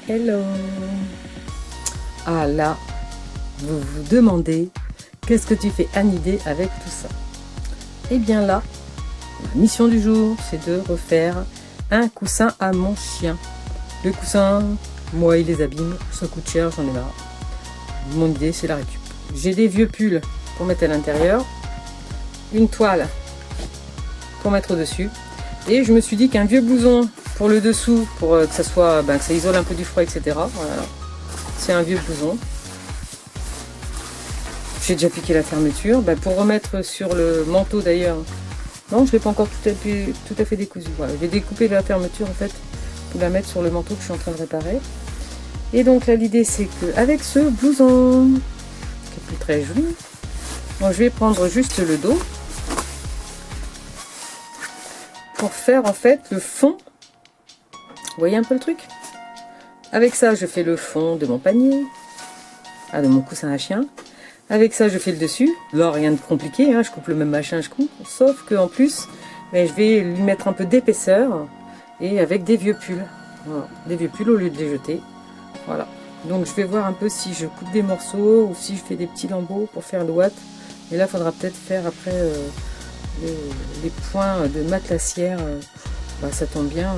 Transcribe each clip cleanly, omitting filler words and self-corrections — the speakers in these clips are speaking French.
Hello. Ah là, vous vous demandez, qu'est-ce que tu fais Anidé avec tout ça? Eh bien là, la mission du jour, c'est de refaire un coussin à mon chien. Le coussin, moi il les abîme, ça coûte cher, j'en ai marre. Mon idée c'est la récup. J'ai des vieux pulls pour mettre à l'intérieur, une toile pour mettre au-dessus, et je me suis dit qu'un vieux blouson pour le dessous, pour que ça soit, que ça isole un peu du froid, etc. Voilà. C'est un vieux blouson. J'ai déjà piqué la fermeture. Pour remettre sur le manteau d'ailleurs, non, je ne l'ai pas encore tout à fait décousu. Voilà, je vais découper la fermeture en fait pour la mettre sur le manteau que je suis en train de réparer. Et donc là, l'idée c'est qu'avec ce blouson, qui est plus très joli, bon, je vais prendre juste le dos pour faire en fait le fond. Vous voyez un peu le truc? Avec ça, je fais le fond de mon panier, de mon coussin à chien. Avec ça, je fais le dessus. Là, rien de compliqué, hein, je coupe le même machin, je coupe. Sauf qu'en plus, je vais lui mettre un peu d'épaisseur et avec des vieux pulls. Voilà, des vieux pulls au lieu de les jeter. Voilà. Donc, je vais voir un peu si je coupe des morceaux ou si je fais des petits lambeaux pour faire l'ouate. Et là, il faudra peut-être faire après les points de matelassière. Ça tombe bien,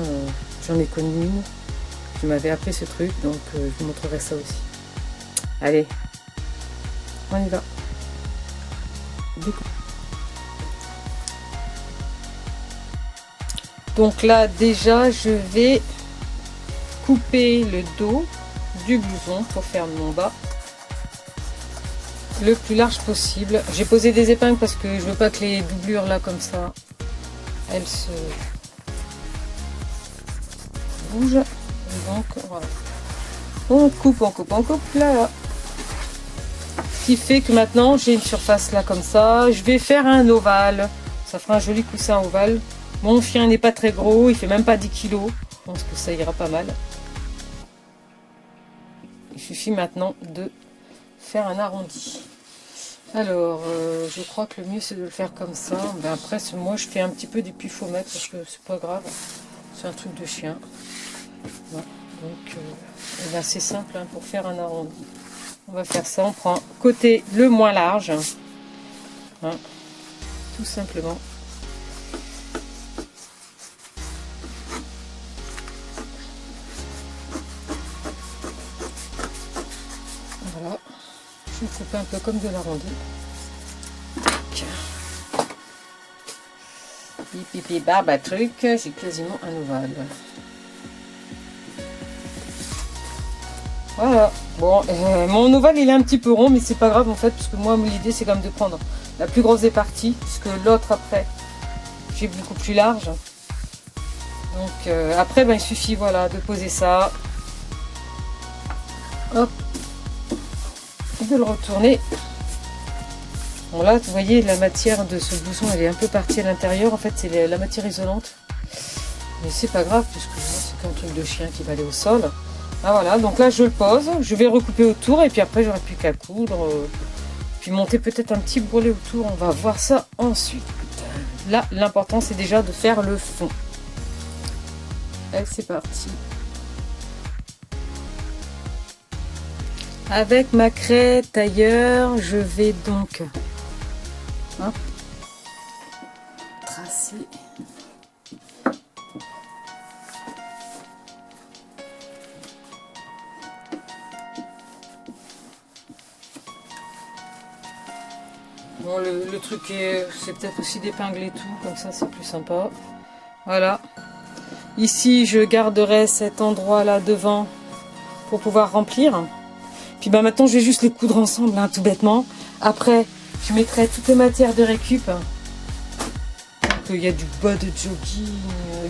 j'en ai connu une. Je m'avais appris ce truc, donc je vous montrerai ça aussi. Allez, on y va. Donc là, déjà, je vais couper le dos du blouson pour faire mon bas le plus large possible. J'ai posé des épingles parce que je veux pas que les doublures là comme ça, elles se bougent. Donc voilà. On coupe là. Ce qui fait que maintenant j'ai une surface là comme ça. Je vais faire un ovale. Ça fera un joli coussin ovale. Mon chien n'est pas très gros, il fait même pas 10 kg. Je pense que ça ira pas mal. Il suffit maintenant de faire un arrondi. Alors, je crois que le mieux c'est de le faire comme ça. Après, moi je fais un petit peu des pifomètres parce que c'est pas grave. C'est un truc de chien. Voilà. Donc, c'est simple hein, pour faire un arrondi. On va faire ça, on prend côté le moins large. Hein, tout simplement. Voilà. Je vais couper un peu comme de l'arrondi. Pipi barbe truc, j'ai quasiment un ovale. Voilà. Bon, mon ovale il est un petit peu rond, mais c'est pas grave en fait, parce que moi l'idée c'est quand même de prendre la plus grosse des parties, puisque l'autre après j'ai beaucoup plus large. Donc après il suffit voilà de poser ça, hop, et de le retourner. Bon là vous voyez la matière de ce blouson elle est un peu partie à l'intérieur, en fait c'est la matière isolante, mais c'est pas grave puisque c'est qu'un truc de chien qui va aller au sol. Ah voilà, donc là je le pose, je vais recouper autour et puis après j'aurai plus qu'à coudre, puis monter peut-être un petit bourrelet autour, on va voir ça ensuite. Là l'important c'est déjà de faire le fond. Allez c'est parti. Avec ma craie tailleur, je vais donc tracer. Bon, le truc c'est peut-être aussi d'épingler tout, comme ça c'est plus sympa. Voilà. Ici, je garderai cet endroit là devant pour pouvoir remplir. Puis maintenant, je vais juste les coudre ensemble, hein, tout bêtement. Après, je mettrai toutes les matières de récup. Donc, il y a du bas de jogging,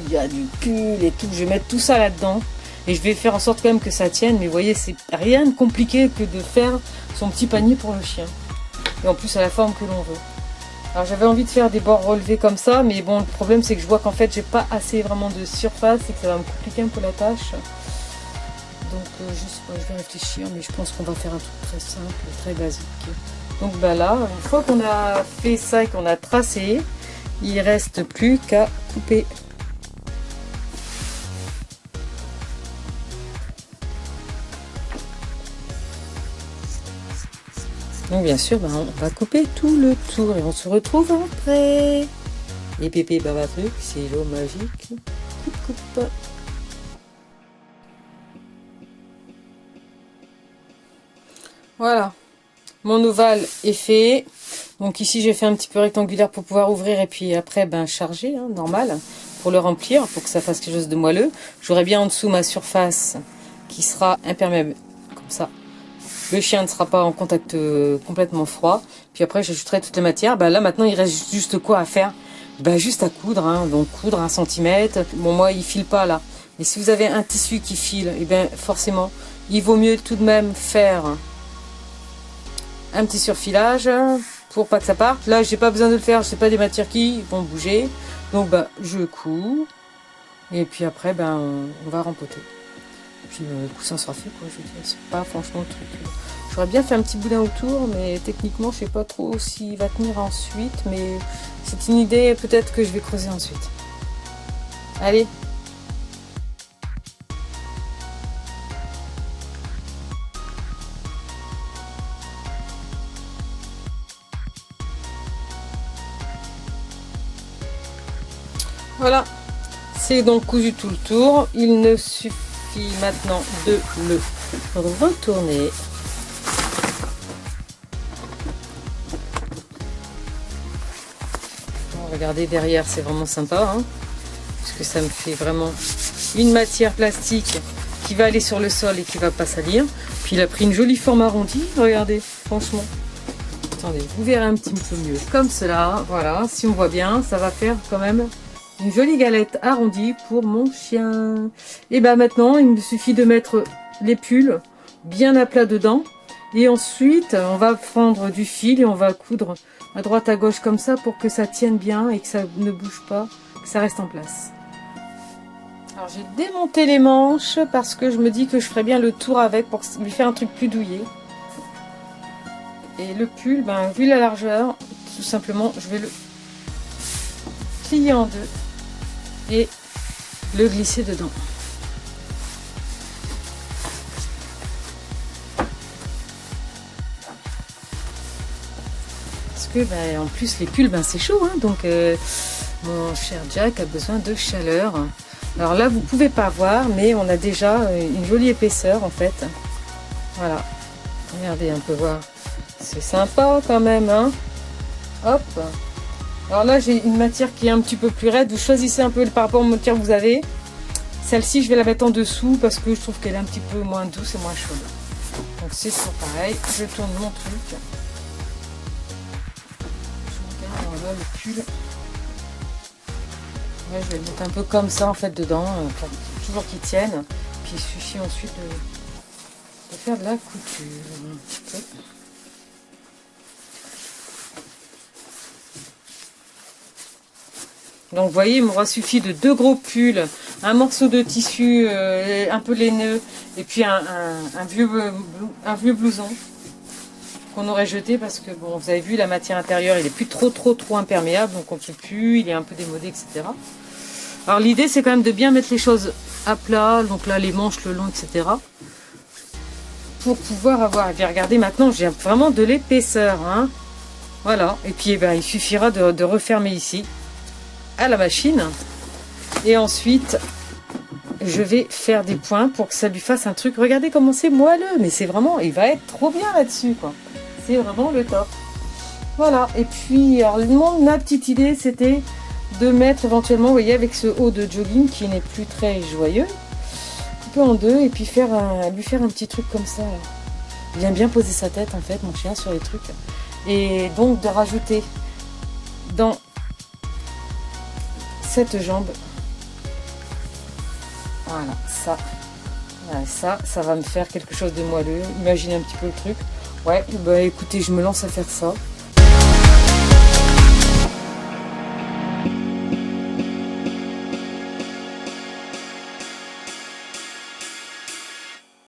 il y a du pull et tout. Je vais mettre tout ça là-dedans. Et je vais faire en sorte quand même que ça tienne. Mais vous voyez, c'est rien de compliqué que de faire son petit panier pour le chien. Et en plus à la forme que l'on veut. Alors j'avais envie de faire des bords relevés comme ça, mais bon le problème c'est que je vois qu'en fait j'ai pas assez vraiment de surface et que ça va me compliquer un peu la tâche. Donc je vais réfléchir, mais je pense qu'on va faire un truc très simple, très basique. Donc là, une fois qu'on a fait ça et qu'on a tracé, il reste plus qu'à couper. Donc bien sûr, on va couper tout le tour et on se retrouve après. Et pépé baba truc, c'est l'eau magique. Coupe. Voilà, mon ovale est fait. Donc ici j'ai fait un petit peu rectangulaire pour pouvoir ouvrir et puis après charger, normal, pour le remplir, pour que ça fasse quelque chose de moelleux. J'aurai bien en dessous ma surface qui sera imperméable, comme ça. Le chien ne sera pas en contact complètement froid. Puis après j'ajouterai toute la matière. Là maintenant il reste juste quoi à faire? Juste à coudre, donc coudre 1 centimètre. Bon moi il file pas là. Mais si vous avez un tissu qui file, forcément il vaut mieux tout de même faire un petit surfilage pour pas que ça parte. Là j'ai pas besoin de le faire, c'est pas des matières qui vont bouger. Donc je couds. Et puis après on va rempoter. Puis le coussin sera fait quoi, je veux dire, c'est pas franchement le truc. J'aurais bien fait un petit boudin autour, mais techniquement je sais pas trop s'il va tenir ensuite, mais c'est une idée peut-être que je vais creuser ensuite. Allez. Voilà, c'est donc cousu tout le tour. Il ne suffit maintenant de le retourner. Regardez derrière, c'est vraiment sympa, puisque ça me fait vraiment une matière plastique qui va aller sur le sol et qui va pas salir. Puis il a pris une jolie forme arrondie, regardez, franchement. Attendez, vous verrez un petit peu mieux. Comme cela, voilà, si on voit bien, ça va faire quand même une jolie galette arrondie pour mon chien. Et maintenant, il me suffit de mettre les pulls bien à plat dedans. Et ensuite, on va prendre du fil et on va coudre à droite à gauche comme ça pour que ça tienne bien et que ça ne bouge pas, que ça reste en place. Alors j'ai démonté les manches parce que je me dis que je ferais bien le tour avec pour lui faire un truc plus douillet. Et le pull, vu la largeur, tout simplement, je vais le plier en deux et le glisser dedans. Parce que en plus les pulls c'est chaud, donc mon cher Jack a besoin de chaleur. Alors là vous pouvez pas voir, mais on a déjà une jolie épaisseur en fait. Voilà, regardez un peu voir, c'est sympa quand même, hop. Alors là j'ai une matière qui est un petit peu plus raide, vous choisissez un peu par rapport aux matières que vous avez. Celle-ci je vais la mettre en dessous parce que je trouve qu'elle est un petit peu moins douce et moins chaude. Donc c'est toujours pareil, je tourne mon truc. Voilà le pull. Ouais, je vais le mettre un peu comme ça en fait dedans, pour toujours qu'il tienne. Puis il suffit ensuite de faire de la couture un petit peu. Donc vous voyez, il m'aura suffi de 2 gros pulls, un morceau de tissu un peu laineux et puis un vieux blouson qu'on aurait jeté parce que bon, vous avez vu, la matière intérieure il est plus trop imperméable, donc on ne peut plus, il est un peu démodé, etc. Alors l'idée c'est quand même de bien mettre les choses à plat, donc là les manches le long, etc. pour pouvoir avoir, et bien regardez maintenant j'ai vraiment de l'épaisseur, voilà, et puis il suffira de refermer ici à la machine et ensuite je vais faire des points pour que ça lui fasse un truc. Regardez comment c'est moelleux, mais c'est vraiment, il va être trop bien là-dessus quoi. C'est vraiment le top. Voilà, et puis alors ma petite idée c'était de mettre éventuellement, vous voyez, avec ce haut de jogging qui n'est plus très joyeux, couper en deux et puis lui faire un petit truc comme ça. Il aime bien poser sa tête en fait, mon chien, sur les trucs. Et donc de rajouter dans cette jambe, voilà, ça va me faire quelque chose de moelleux. Imaginez un petit peu le truc. Ouais, écoutez, je me lance à faire ça.